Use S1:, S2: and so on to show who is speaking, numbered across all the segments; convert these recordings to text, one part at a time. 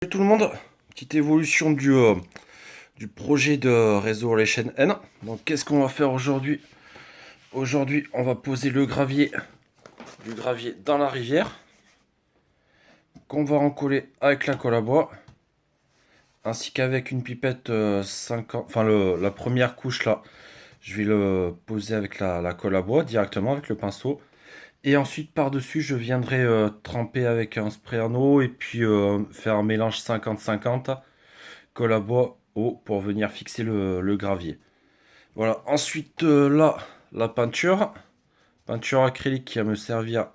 S1: Salut tout le monde, petite évolution du projet de réseau Relation N. Donc qu'est-ce qu'on va faire aujourd'hui? Aujourd'hui on va poser du gravier dans la rivière qu'on va encoller avec la colle à bois ainsi qu'avec une pipette 50, enfin la première couche là, je vais le poser avec la colle à bois directement avec le pinceau. Et ensuite par-dessus je viendrai tremper avec un spray en eau et puis faire un mélange 50-50 colle à bois eau pour venir fixer le gravier. Voilà, ensuite là, la peinture acrylique qui va me servir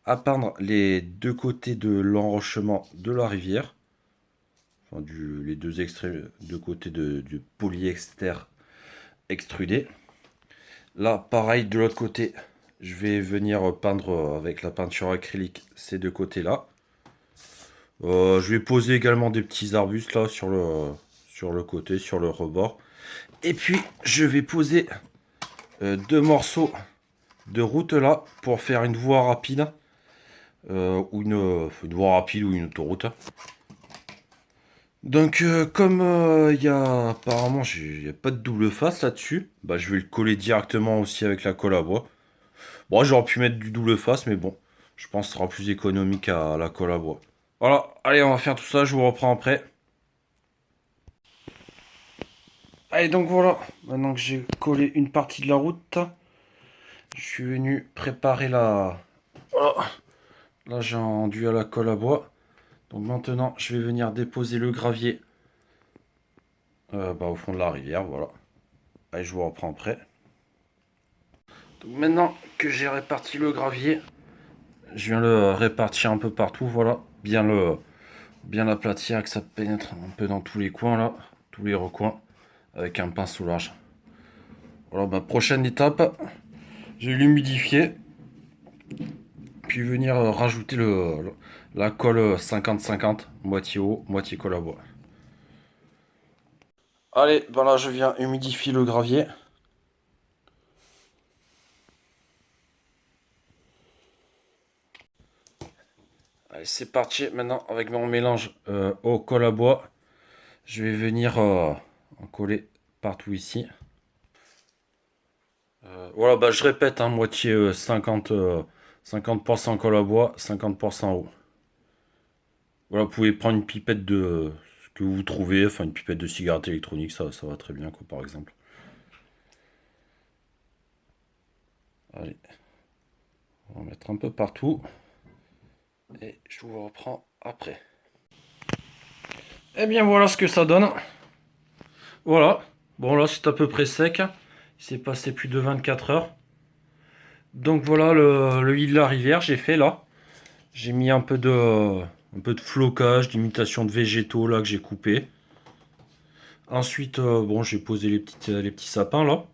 S1: à peindre les deux côtés de l'enrochement de la rivière. Enfin, les deux extraits, deux côtés du polyester extrudé. Là, pareil, de l'autre côté, je vais venir peindre avec la peinture acrylique ces deux côtés-là. Je vais poser également des petits arbustes là sur le côté, sur le rebord. Et puis, je vais poser deux morceaux de route là pour faire une voie rapide. Ou une voie rapide ou une autoroute. Donc, comme il y a apparemment, il n'y a pas de double face là-dessus, bah, je vais le coller directement aussi avec la colle à bois. Bon, j'aurais pu mettre du double face, mais bon, je pense que ce sera plus économique à la colle à bois. Voilà, allez, on va faire tout ça, je vous reprends après. Allez, donc voilà, maintenant que j'ai collé une partie de la route, je suis venu préparer la... Voilà. Là, j'ai enduit à la colle à bois. Donc maintenant, je vais venir déposer le gravier au fond de la rivière, voilà. Allez, je vous reprends après. Donc maintenant que j'ai réparti le gravier, je viens le répartir un peu partout, voilà. Bien l'aplatir, que ça pénètre un peu dans tous les coins là, tous les recoins, avec un pinceau large. Voilà, ma prochaine étape, je vais l'humidifier, puis venir rajouter la colle 50-50, moitié eau, moitié colle à bois. Allez, ben là je viens humidifier le gravier. Allez, c'est parti. Maintenant, avec mon mélange au colle à bois, je vais venir en coller partout ici. Voilà, bah, je répète, hein, moitié 50% colle à bois, 50% eau. Voilà, vous pouvez prendre une pipette de ce que vous trouvez, enfin une pipette de cigarette électronique, ça va très bien, quoi, par exemple. Allez, on va mettre un peu partout. Et je vous reprends après. Et bien voilà ce que ça donne. Voilà. Bon là c'est à peu près sec. Il s'est passé plus de 24 heures. Donc voilà le lit de la rivière, j'ai fait là. J'ai mis un peu de flocage, d'imitation de végétaux là que j'ai coupé. Ensuite, bon, j'ai posé les petits sapins là.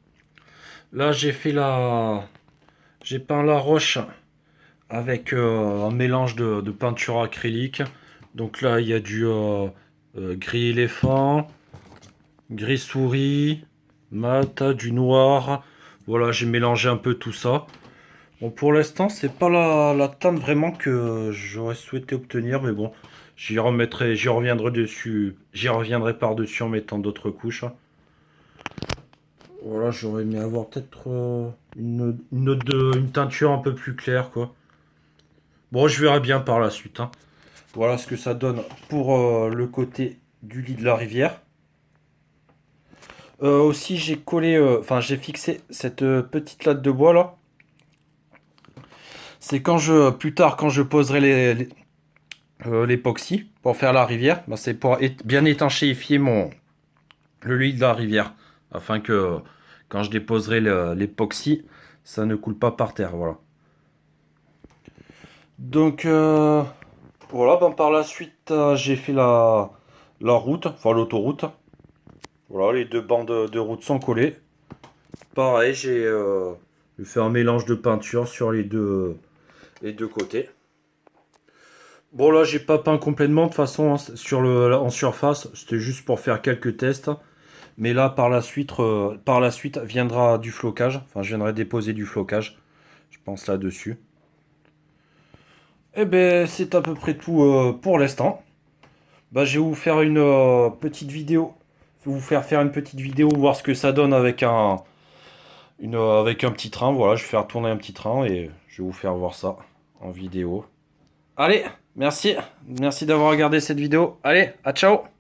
S1: Là, j'ai peint la roche avec un mélange de peinture acrylique. Donc là, il y a du gris éléphant, gris souris, mat, du noir. Voilà, j'ai mélangé un peu tout ça. Bon, pour l'instant, c'est pas la teinte vraiment que j'aurais souhaité obtenir, mais bon, j'y reviendrai par-dessus en mettant d'autres couches. Voilà, j'aurais aimé avoir peut-être une teinture un peu plus claire, quoi. Bon, je verrai bien par la suite, hein. Voilà ce que ça donne pour le côté du lit de la rivière. Aussi, j'ai collé, enfin, j'ai fixé cette petite latte de bois là. C'est plus tard, quand je poserai l'époxy pour faire la rivière, bah, c'est pour bien étanchéifier le lit de la rivière, afin que quand je déposerai l'époxy, ça ne coule pas par terre, voilà. Donc voilà, ben, par la suite, j'ai fait la route, enfin l'autoroute. Voilà, les deux bandes de route sont collées. Pareil, j'ai fait un mélange de peinture sur les deux côtés. Bon là j'ai pas peint complètement de toute façon, hein, en surface, c'était juste pour faire quelques tests. Mais là par la suite viendra du flocage, enfin je viendrai déposer du flocage, je pense là-dessus. Et ben c'est à peu près tout pour l'instant. bah, je vais vous faire une petite vidéo. Je vais vous faire une petite vidéo, voir ce que ça donne avec avec un petit train. Voilà, je vais faire tourner un petit train et je vais vous faire voir ça en vidéo. Allez, merci. Merci d'avoir regardé cette vidéo. Allez, à ciao.